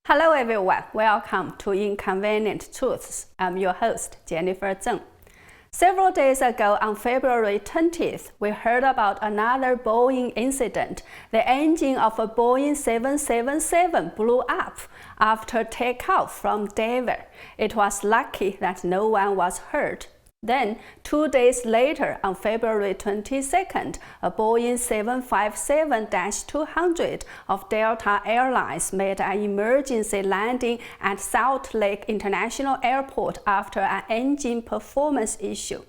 Hello everyone, welcome to Inconvenient Truths. I'm your host, Jennifer Zeng. Several days ago on February 20th, we heard about another Boeing incident. The engine of a Boeing 777 blew up after takeoff from Denver. It was lucky that no one was hurt. Then, 2 days later, on February 22nd, a Boeing 757-200 of Delta Airlines made an emergency landing at Salt Lake International Airport after an engine performance issue.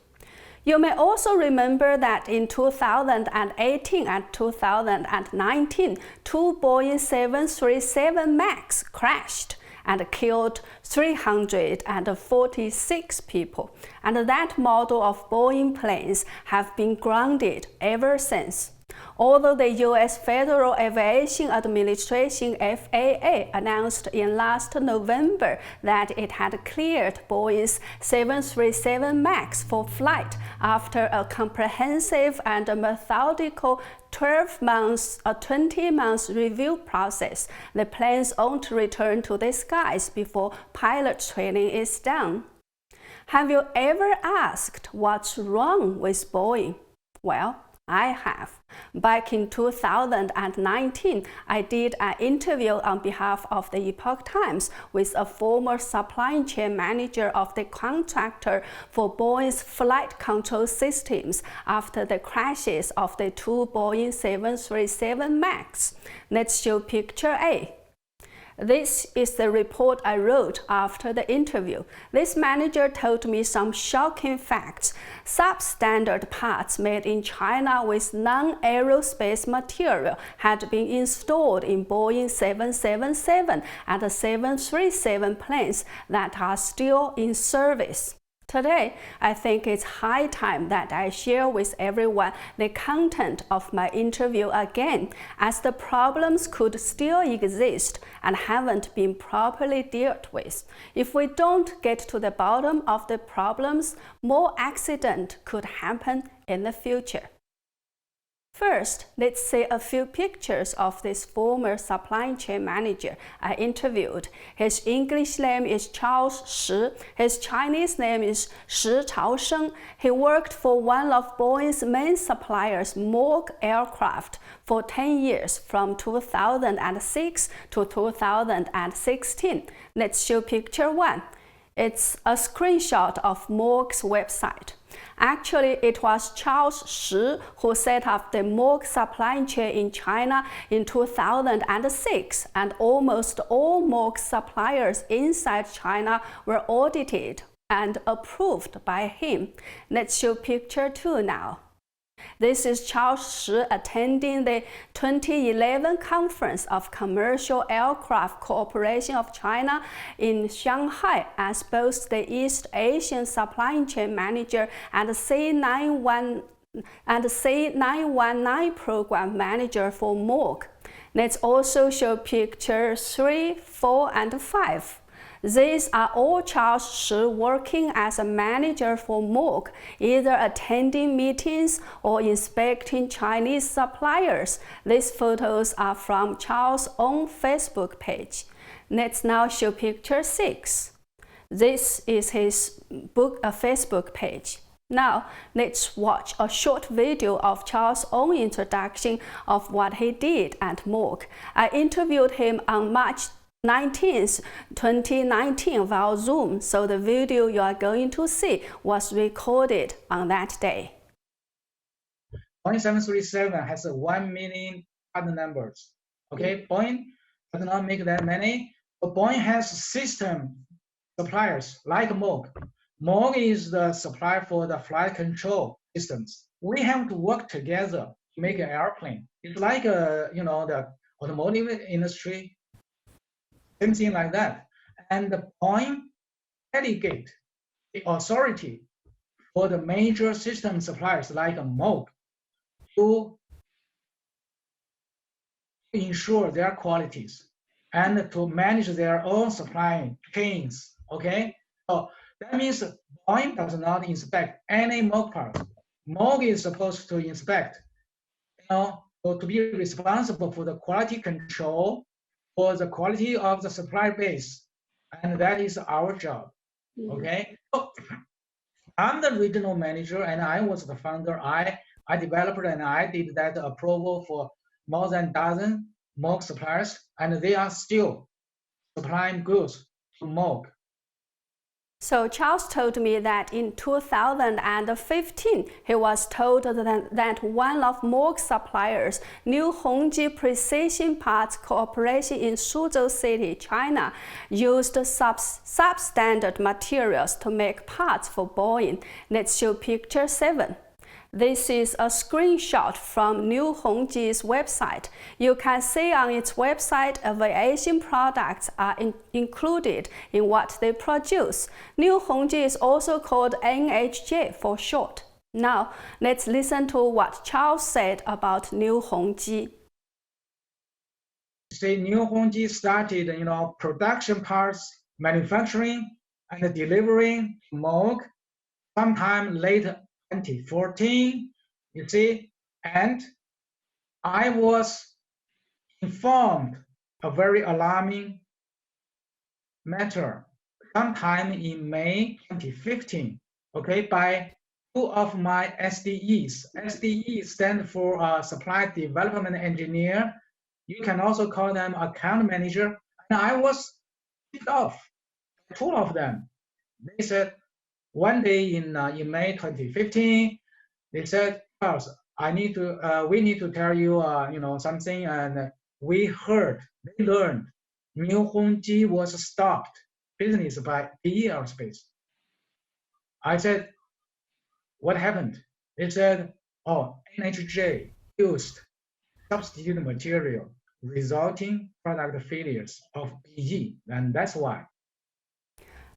You may also remember that in 2018 and 2019, two Boeing 737 MAX crashed and killed 346 people, and that model of Boeing planes have been grounded ever since. Although the U.S. Federal Aviation Administration (FAA) announced in last November that it had cleared Boeing's 737 MAX for flight after a comprehensive and methodical 20 months review process, the planes won't return to the skies before pilot training is done. Have you ever asked what's wrong with Boeing? Well, I have. Back in 2019, I did an interview on behalf of the Epoch Times with a former supply chain manager of the contractor for Boeing's flight control systems after the crashes of the two Boeing 737 MAX. Let's show picture A. This is the report I wrote after the interview. This manager told me some shocking facts. Substandard parts made in China with non-aerospace material had been installed in Boeing 777 and 737 planes that are still in service. Today, I think it's high time that I share with everyone the content of my interview again, as the problems could still exist and haven't been properly dealt with. If we don't get to the bottom of the problems, more accidents could happen in the future. First, let's see a few pictures of this former supply chain manager I interviewed. His English name is Charles Shi. His Chinese name is Shi Chaosheng. He worked for one of Boeing's main suppliers, Moog aircraft, for 10 years, from 2006 to 2016. Let's show picture 1. It's a screenshot of Moog's website. Actually, it was Charles Shi who set up the Moog supply chain in China in 2006, and almost all Moog suppliers inside China were audited and approved by him. Let's show picture 2 now. This is Charles Shi attending the 2011 Conference of Commercial Aircraft Corporation of China in Shanghai as both the East Asian Supply Chain Manager and C919 Program Manager for Moog. Let's also show pictures 3, 4, and 5. These are all Charles Shi working as a manager for Moog, either attending meetings or inspecting Chinese suppliers. These photos are from Charles' own Facebook page. Let's now show picture 6. This is his Facebook page. Now, let's watch a short video of Charles' own introduction of what he did at Moog. I interviewed him on March 19th, 2019 via Zoom, so the video you are going to see was recorded on that day. Boeing 737 has 1 million part numbers. Okay, Boeing does not make that many, but Boeing has system suppliers like Moog. Moog is the supplier for the flight control systems. We have to work together to make an airplane. It's like the automotive industry. Same thing like that. And the Boeing delegate the authority for the major system suppliers like Moog to ensure their qualities and to manage their own supply chains. Okay, so that means Boeing does not inspect any Moog parts. Moog is supposed to inspect, to be responsible for the quality control for the quality of the supply base, and that is our job. Okay, so I'm the regional manager, and I was the founder. I developed and I did that approval for more than a dozen Moog suppliers, and they are still supplying goods to Moog. So Charles told me that in 2015, he was told that one of Moog suppliers, New Hongji Precision Parts Corporation in Suzhou City, China, used substandard materials to make parts for Boeing. Let's show picture 7. This is a screenshot from New Hongji's website. You can see on its website aviation products are included in what they produce. New Hongji is also called NHJ for short. Now, let's listen to what Charles said about New Hongji. See, New Hongji started, production parts, manufacturing, and delivering to Moog sometime later 2014, you see, and I was informed a very alarming matter sometime in May 2015, okay, by 2 of my SDEs. SDE stand for Supply Development Engineer. You can also call them account manager. And I was kicked off, 2 of them. They said, one day in May 2015, they said, Charles, we need to tell you, something. And we learned, New Hongji was stopped business by BE Aerospace. I said, what happened? They said, NHJ used substitute material, resulting product failures of BE, and that's why.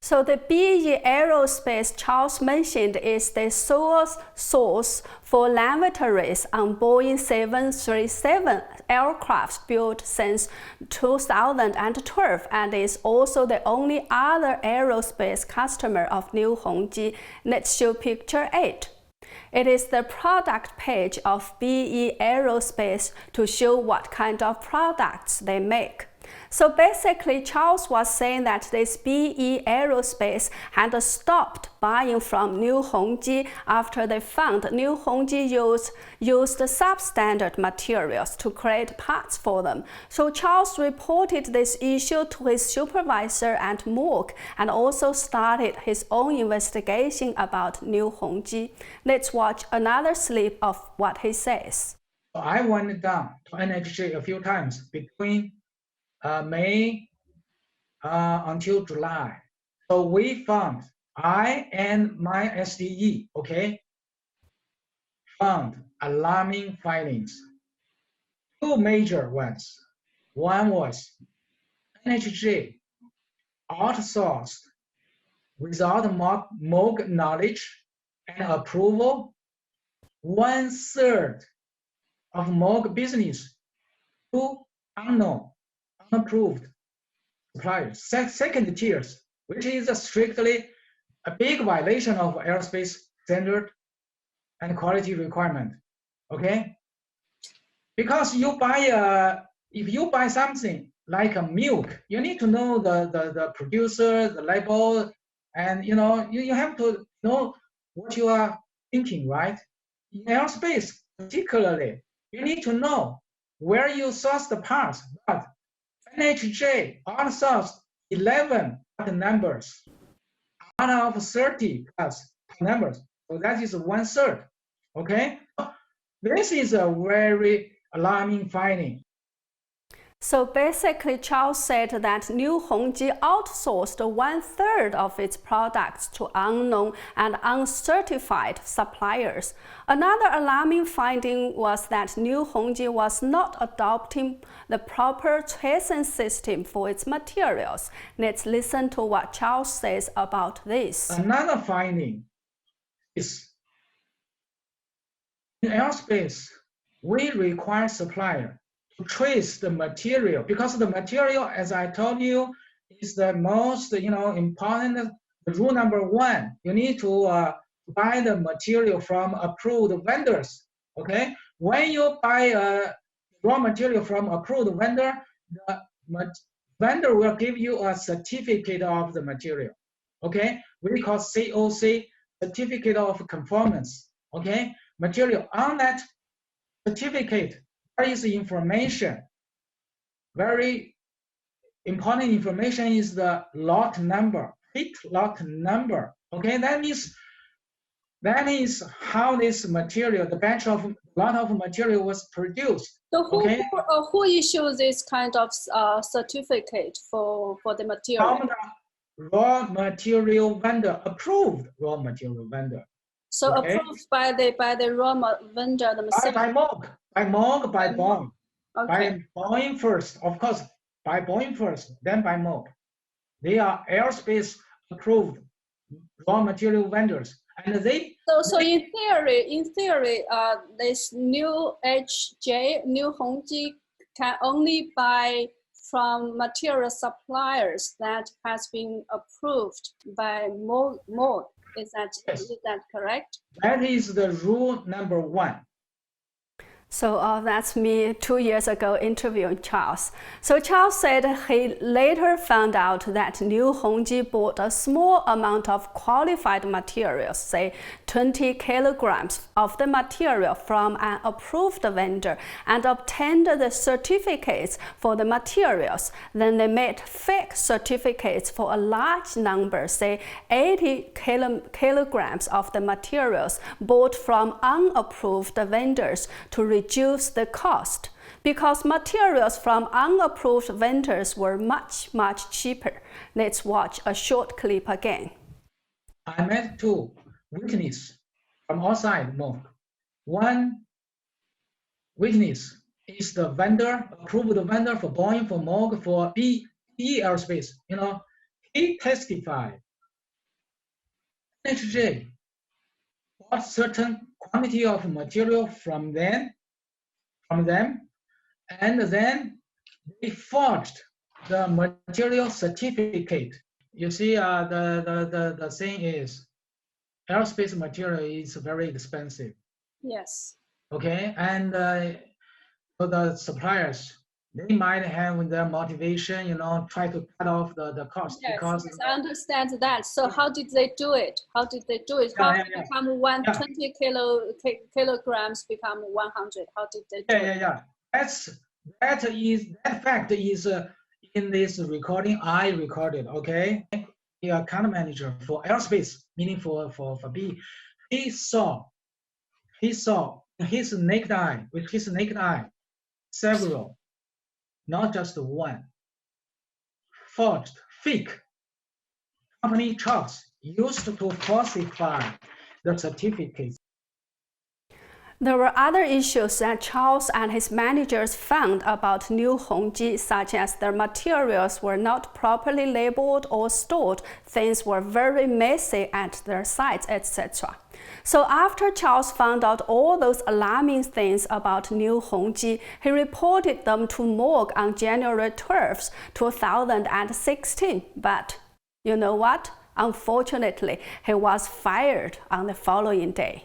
So the BE Aerospace Charles mentioned is the source for lavatories on Boeing 737 aircraft built since 2012 and is also the only other aerospace customer of New Hongji. Let's show picture 8. It is the product page of BE Aerospace to show what kind of products they make. So basically, Charles was saying that this BE Aerospace had stopped buying from New Hongji after they found New Hongji used substandard materials to create parts for them. So Charles reported this issue to his supervisor at Moog and also started his own investigation about New Hongji. Let's watch another slip of what he says. I went down to NHJ a few times between May until July. So we found, I and my SDE, found alarming findings. 2 major ones. One was NHJ outsourced without Moog knowledge and approval 1/3 of Moog business to unapproved suppliers, second tiers, which is strictly a big violation of aerospace standard and quality requirement. Okay, because if you buy something like a Moog, you need to know the producer, the label, and you have to know what you are thinking, right? In aerospace, particularly, you need to know where you source the parts. But NHJ outsourced 11 numbers out of 30 plus numbers. So that is 1/3. Okay, this is a very alarming finding. So basically, Charles said that New Hongji outsourced 1/3 of its products to unknown and uncertified suppliers. Another alarming finding was that New Hongji was not adopting the proper tracing system for its materials. Let's listen to what Charles says about this. Another finding is in aerospace, we require supplier to trace the material, because the material, as I told you, is the most important. Rule number 1, you need to buy the material from approved vendors. Okay, when you buy raw material from approved vendor, the vendor will give you a certificate of the material. Okay, we call COC, certificate of conformance. Okay, material on that certificate, there is information. Very important information is the lot number, pick lot number. Okay, that is how this material, the batch of lot of material was produced. So who issues this kind of certificate for the material? From the raw material vendor, approved raw material vendor. So okay? Approved by the raw vendor themselves. By Moog, by Boeing. Okay. By Boeing first, of course, by Boeing first, then by Moog. They are aerospace approved raw material vendors. And they in theory, this new HJ, new Hongji can only buy from material suppliers that has been approved by Moog. Is that correct? That is the rule number 1. So that's me 2 years ago interviewing Charles. So Charles said he later found out that New Hongji bought a small amount of qualified materials, say 20 kilograms of the material from an approved vendor and obtained the certificates for the materials. Then they made fake certificates for a large number, say 80 kilograms of the materials bought from unapproved vendors to reduce the cost, because materials from unapproved vendors were much cheaper. Let's watch a short clip again. I met 2 witnesses from outside Moog. One witness is the vendor, approved vendor for Boeing, for Moog, for BE Aerospace. He testified HJ bought certain quantity of material from them, and then they forged the material certificate. You see, the thing is, aerospace material is very expensive. Yes. Okay, and for the suppliers, they might have their motivation, try to cut off the cost. Yes, because yes, I understand that. So how did they do it? How did they do it? How did become 120 kilograms become 100? How did they do it? Yeah. That fact is in this recording I recorded. Okay, the account manager for aerospace, meaning for B, he saw with his naked eye several, not just one, forged, fake company charts used to falsify the certificates. There were other issues that Charles and his managers found about New Hongji, such as their materials were not properly labeled or stored, things were very messy at their sites, etc. So after Charles found out all those alarming things about New Hongji, he reported them to Moog on January 12, 2016. But you know what? Unfortunately, he was fired on the following day.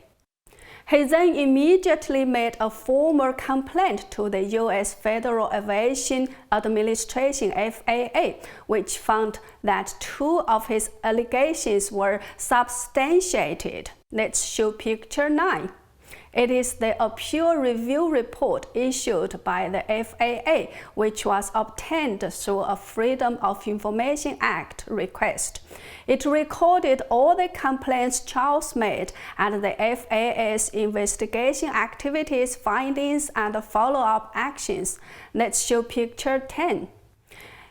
He then immediately made a formal complaint to the U.S. Federal Aviation Administration, FAA, which found that 2 of his allegations were substantiated. Let's show picture 9. It is the appeal review report issued by the FAA, which was obtained through a Freedom of Information Act request. It recorded all the complaints Charles made and the FAA's investigation activities, findings, and follow-up actions. Let's show picture 10.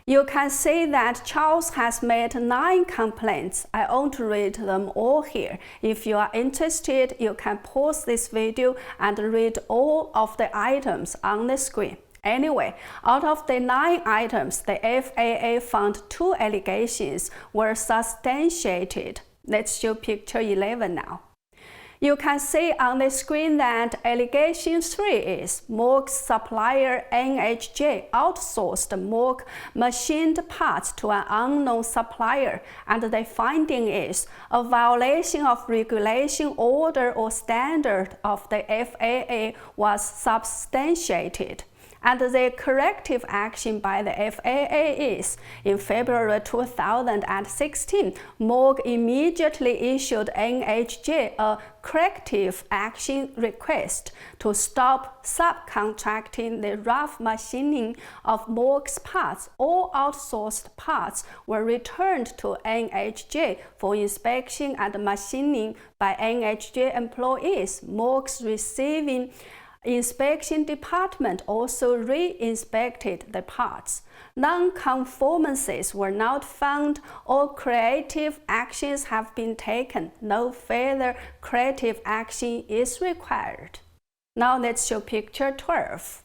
You can see that Charles has made 9 complaints. I won't read them all here. If you are interested, you can pause this video and read all of the items on the screen. Anyway, out of the 9 items, the FAA found 2 allegations were substantiated. Let's show picture 11 now. You can see on the screen that allegation 3 is Moog's supplier NHJ outsourced Moog machined parts to an unknown supplier, and the finding is a violation of regulation, order, or standard of the FAA was substantiated. And the corrective action by the FAA is, in February 2016, Moog immediately issued NHJ a corrective action request to stop subcontracting the rough machining of Moog's parts. All outsourced parts were returned to NHJ for inspection and machining by NHJ employees. Moog's receiving inspection department also re-inspected the parts. Non-conformances were not found. All corrective actions have been taken. No further corrective action is required. Now let's show picture 12.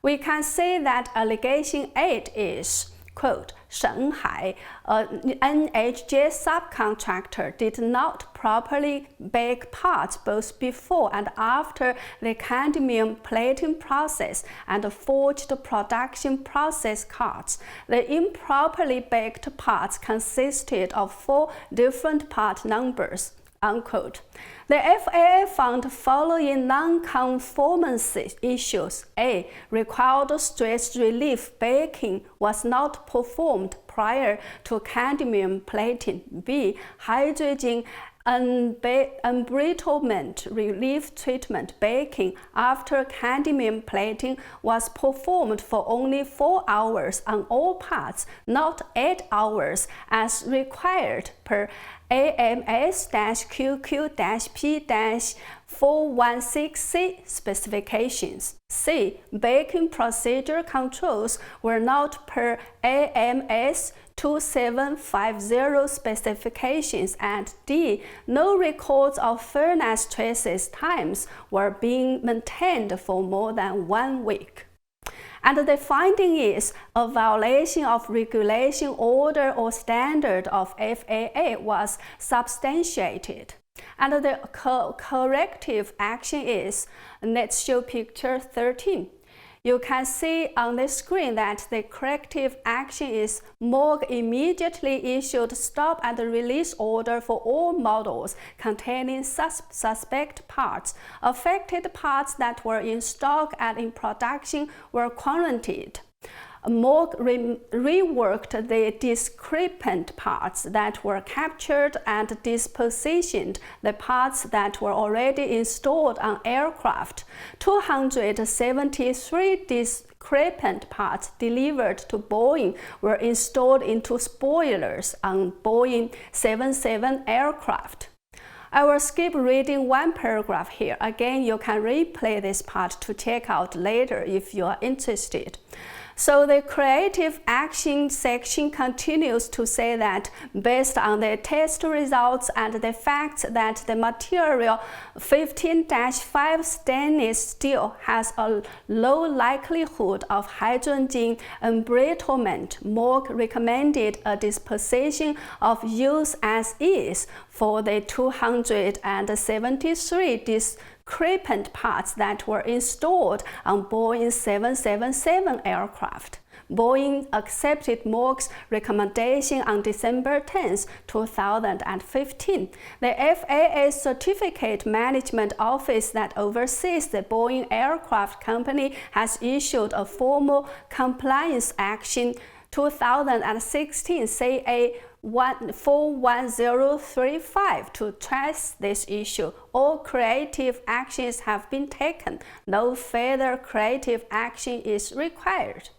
We can see that allegation 8 is, quote, Shanghai, an NHJ subcontractor, did not properly bake parts both before and after the cadmium plating process and forged production process cards. The improperly baked parts consisted of 4 different part numbers, unquote. The FAA found following non-conformance issues. A. Required stress relief baking was not performed prior to cadmium plating. B. Hydrogen embrittlement relief treatment baking after cadmium plating was performed for only 4 hours on all parts, not 8 hours as required per AMS-QQ-P-416C specifications. C. Baking procedure controls were not per AMS 2750 specifications, and D. No records of furnace traces times were being maintained for more than 1 week. And the finding is a violation of regulation, order, or standard of FAA was substantiated. And the corrective action is, let's show picture 13. You can see on the screen that the corrective action is Moog immediately issued stop and release order for all models containing suspect parts. Affected parts that were in stock and in production were quarantined. Moog reworked the discrepant parts that were captured and dispositioned the parts that were already installed on aircraft. 273 discrepant parts delivered to Boeing were installed into spoilers on Boeing 77 aircraft. I will skip reading one paragraph here. Again, you can replay this part to check out later if you are interested. So the corrective action section continues to say that based on the test results and the fact that the material 15-5 stainless steel has a low likelihood of hydrogen embrittlement, Moog recommended a disposition of use as is for the 273 discrepant parts that were installed on Boeing 777 aircraft. Boeing accepted Moog's recommendation on December 10, 2015. The FAA Certificate Management Office that oversees the Boeing Aircraft Company has issued a formal compliance action 2016 CA 41035 to address this issue. All corrective actions have been taken. No further corrective action is required.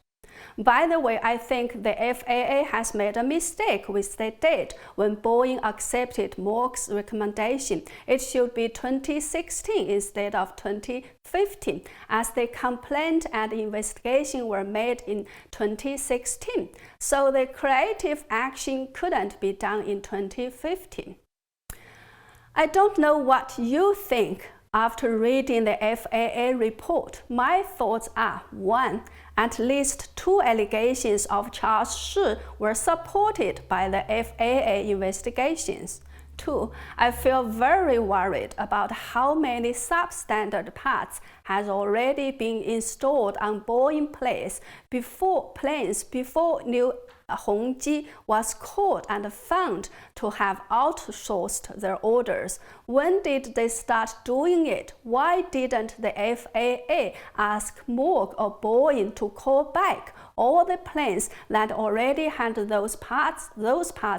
By the way, I think the FAA has made a mistake with the date when Boeing accepted Moog's recommendation. It should be 2016 instead of 2015, as the complaint and investigation were made in 2016. So the corrective action couldn't be done in 2015. I don't know what you think after reading the FAA report. My thoughts are: 1. At least 2 allegations of Charles Shi were supported by the FAA investigations. 2. I feel very worried about how many substandard parts has already been installed on Boeing planes before New Hongji was caught and found to have outsourced their orders. When did they start doing it? Why didn't the FAA ask Moog or Boeing to call back all the planes that already had those parts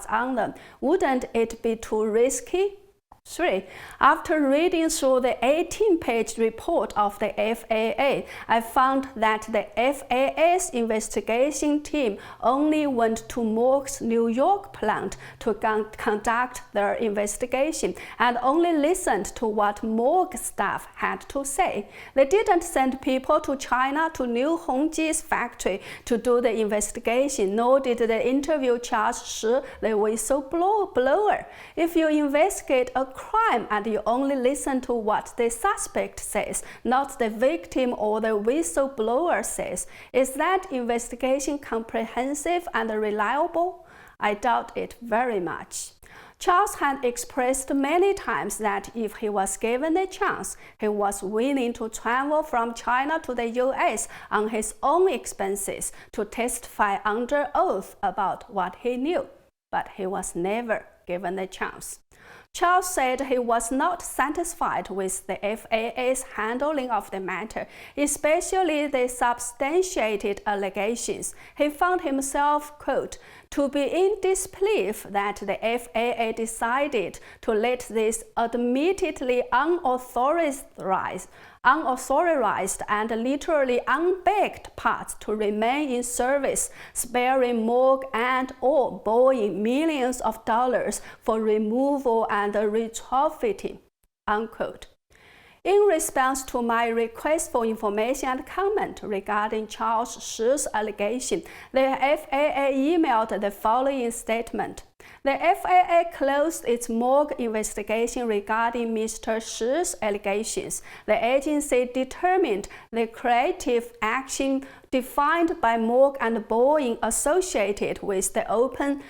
on them? Wouldn't it be too risky? 3. After reading through the 18-page report of the FAA, I found that the FAA's investigation team only went to Moog's New York plant to conduct their investigation and only listened to what Moog staff had to say. They didn't send people to China to New Hongji's factory to do the investigation, nor did they interview Charles Shi, the whistleblower. If you investigate a crime and you only listen to what the suspect says, not the victim or the whistleblower says, is that investigation comprehensive and reliable? I doubt it very much. Charles had expressed many times that if he was given a chance, he was willing to travel from China to the US on his own expenses to testify under oath about what he knew, but he was never given a chance. Charles said he was not satisfied with the FAA's handling of the matter, especially the substantiated allegations. He found himself, quote, to be in disbelief that the FAA decided to let these admittedly unauthorized and literally unbacked parts to remain in service, sparing Moog and or Boeing millions of dollars for removal and retrofitting, unquote. In response to my request for information and comment regarding Charles Shi's allegation, the FAA emailed the following statement. The FAA closed its Moog investigation regarding Mr. Shi's allegations. The agency determined the corrective action defined by Moog and Boeing associated with the open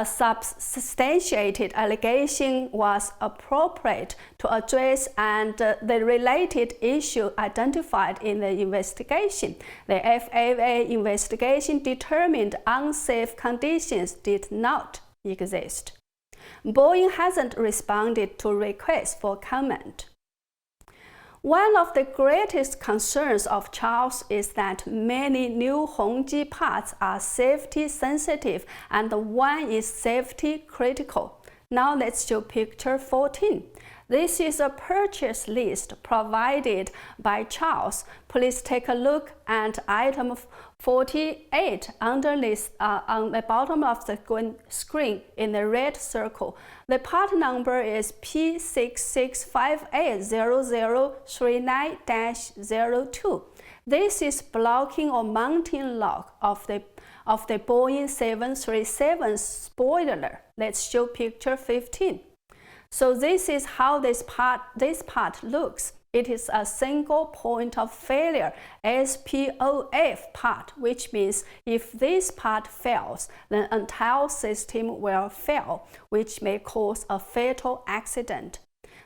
substantiated allegation was appropriate to address and the related issue identified in the investigation. The FAA investigation determined unsafe conditions did not exist. Boeing hasn't responded to requests for comment. One of the greatest concerns of Charles is that many New Hongji parts are safety sensitive and one is safety critical. Now let's show picture 14. This is a purchase list provided by Charles. Please take a look at item 48 on the bottom of the screen in the red circle. The part number is P66580039-02. This is blocking or mounting lock of the Boeing 737 spoiler. Let's show picture 15. So this is how this part looks. It is a single point of failure, SPOF part, which means if this part fails, the entire system will fail, which may cause a fatal accident.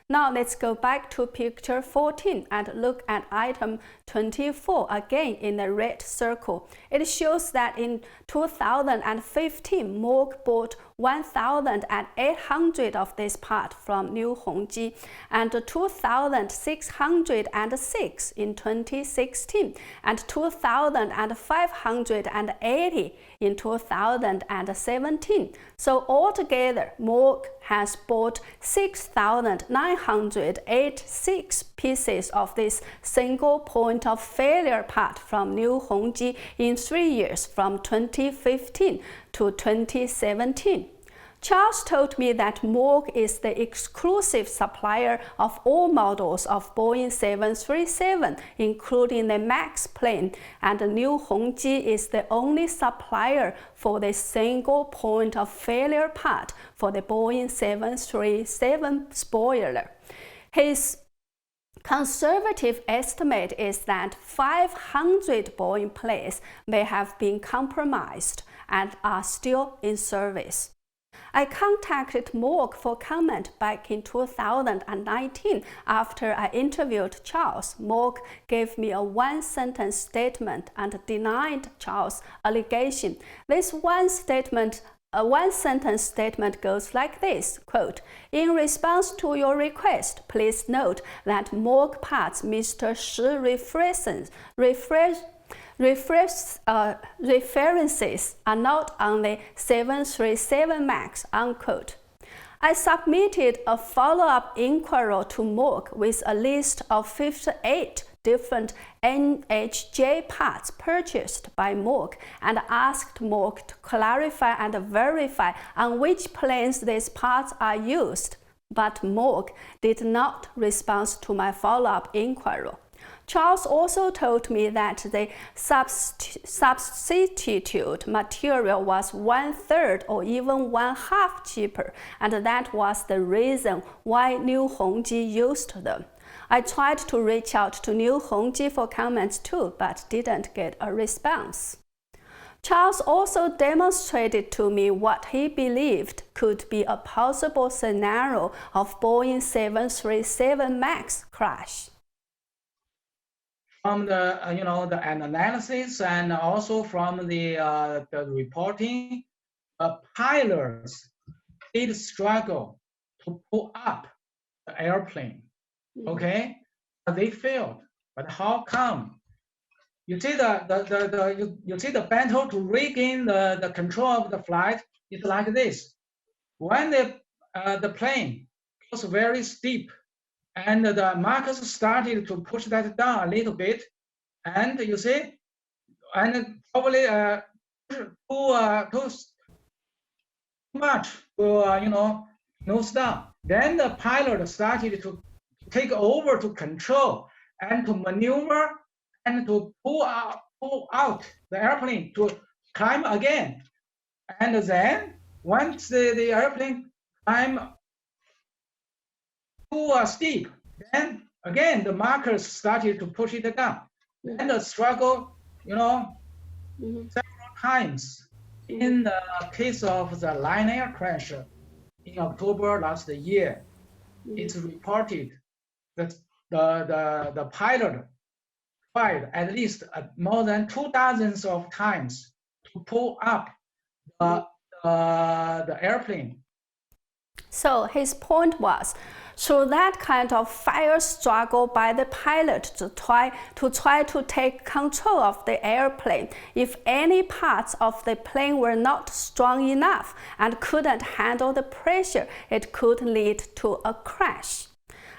Now let's go back to picture 14 and look at item 24 again in the red circle. It shows that in 2015, Moog bought 1,800 of this part from New Hongji and 2,606 in 2016 and 2,580 in 2017. So altogether, Moog has bought 6,986 pieces of this single point of failure part from New Hongji in 3 years, from 2015 to 2017. Charles told me that Moog is the exclusive supplier of all models of Boeing 737, including the MAX plane, and New Hongji is the only supplier for the single point of failure part for the Boeing 737 spoiler. His conservative estimate is that 500 Boeing planes may have been compromised and are still in service. I contacted Moog for comment back in 2019 after I interviewed Charles. Moog gave me a one-sentence statement and denied Charles' allegation. This one-sentence statement goes like this, quote, "In response to your request, please note that Moog parts Mr. Shi references are not on the 737 MAX," unquote. I submitted a follow-up inquiry to Moog with a list of 58 different NHJ parts purchased by Moog and asked Moog to clarify and verify on which planes these parts are used, but Moog did not respond to my follow-up inquiry. Charles also told me that the substitute material was 1/3 or even 1/2 cheaper, and that was the reason why New Hongji used them. I tried to reach out to New Hongji for comments too, but didn't get a response. Charles also demonstrated to me what he believed could be a possible scenario of Boeing 737 MAX crash. From the the analysis and also from the reporting, pilots did struggle to pull up the airplane. Okay, they failed. But how come? You see the battle to regain the control of the flight is like this. When the plane goes very steep, and the markers started to push that down a little bit, and you see, and probably too much to nose down. Then the pilot started to take over to control and to maneuver and to pull out the airplane to climb again. And then once the airplane climb too steep, then again the markers started to push it down. And the struggle, several times. In the case of the Lion Air crash in October last year, it's reported that the pilot tried at least more than 2,000 of times to pull up the airplane. So his point was, through that kind of fire struggle by the pilot to try to take control of the airplane, if any parts of the plane were not strong enough and couldn't handle the pressure, it could lead to a crash.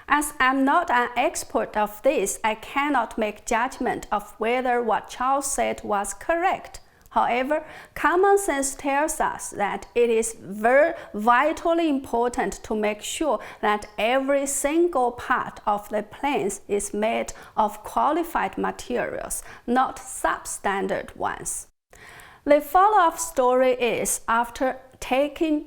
As I'm not an expert of this, I cannot make judgment of whether what Charles said was correct. However, common sense tells us that it is vitally important to make sure that every single part of the planes is made of qualified materials, not substandard ones. The follow-up story is, after talking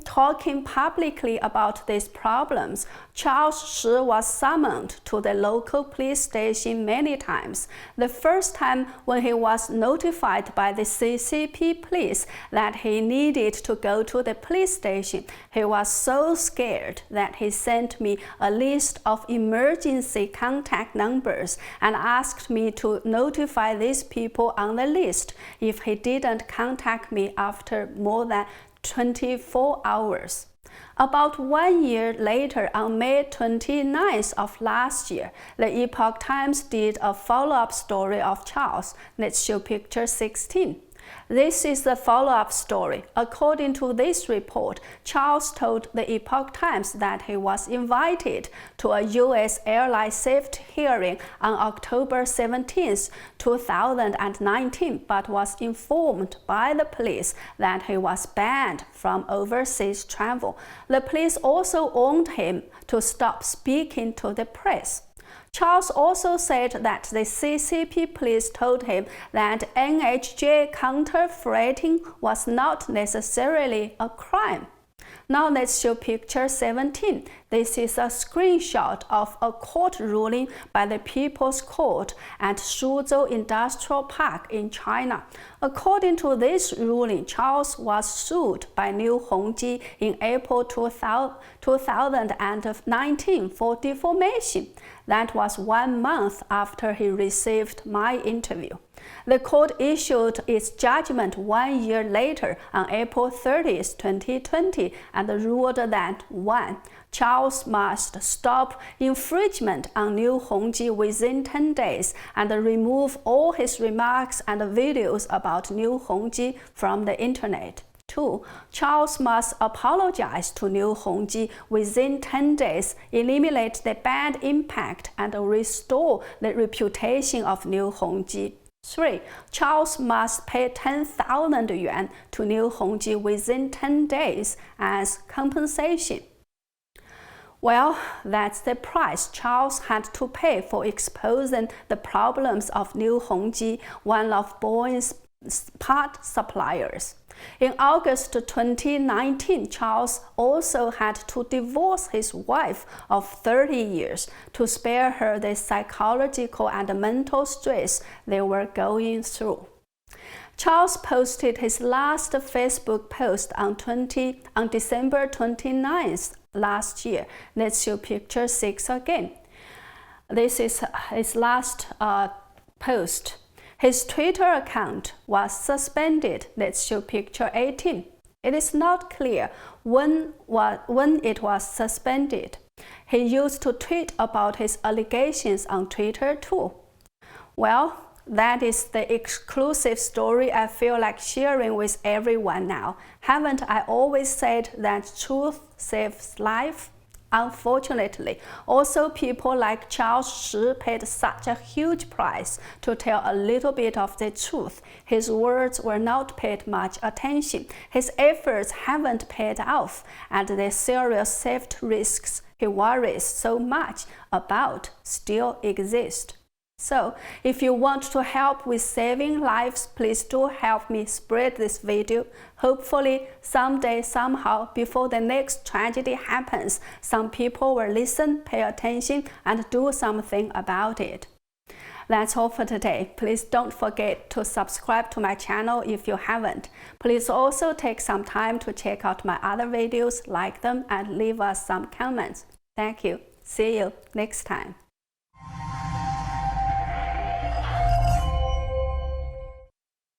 publicly about these problems, Charles Shi was summoned to the local police station many times. The first time when he was notified by the CCP police that he needed to go to the police station, he was so scared that he sent me a list of emergency contact numbers and asked me to notify these people on the list if he didn't contact me after more than 24 hours. About 1 year later, on May 29th of last year, the Epoch Times did a follow-up story of Charles. Let's show picture 16. This is the follow-up story. According to this report, Charles told the Epoch Times that he was invited to a U.S. airline safety hearing on October 17, 2019, but was informed by the police that he was banned from overseas travel. The police also warned him to stop speaking to the press. Charles also said that the CCP police told him that NHJ counterfeiting was not necessarily a crime. Now let's show picture 17. This is a screenshot of a court ruling by the People's Court at Suzhou Industrial Park in China. According to this ruling, Charles was sued by Liu Hongji in April 2019 for defamation. That was 1 month after he received my interview. The court issued its judgment 1 year later on April 30, 2020, and ruled that 1. Charles must stop infringement on Liu Hongji within 10 days and remove all his remarks and videos about Liu Hongji from the internet. 2. Charles must apologize to Liu Hongji within 10 days, eliminate the bad impact, and restore the reputation of Liu Hongji. 3. Charles must pay 10,000 yuan to Liu Hongji within 10 days as compensation. Well, that's the price Charles had to pay for exposing the problems of Liu Hongji, one of Boeing's part suppliers. In August 2019, Charles also had to divorce his wife of 30 years to spare her the psychological and mental stress they were going through. Charles posted his last Facebook post on December 29th last year. Let's show picture 6 again. This is his last post. His Twitter account was suspended. Let's show picture 18. It is not clear when it was suspended. He used to tweet about his allegations on Twitter too. Well, that is the exclusive story I feel like sharing with everyone now. Haven't I always said that truth saves life? Unfortunately, also people like Charles Shi paid such a huge price to tell a little bit of the truth. His words were not paid much attention. His efforts haven't paid off, and the serious safety risks he worries so much about still exist. So, if you want to help with saving lives, please do help me spread this video. Hopefully, someday, somehow, before the next tragedy happens, some people will listen, pay attention, and do something about it. That's all for today. Please don't forget to subscribe to my channel if you haven't. Please also take some time to check out my other videos, like them, and leave us some comments. Thank you. See you next time.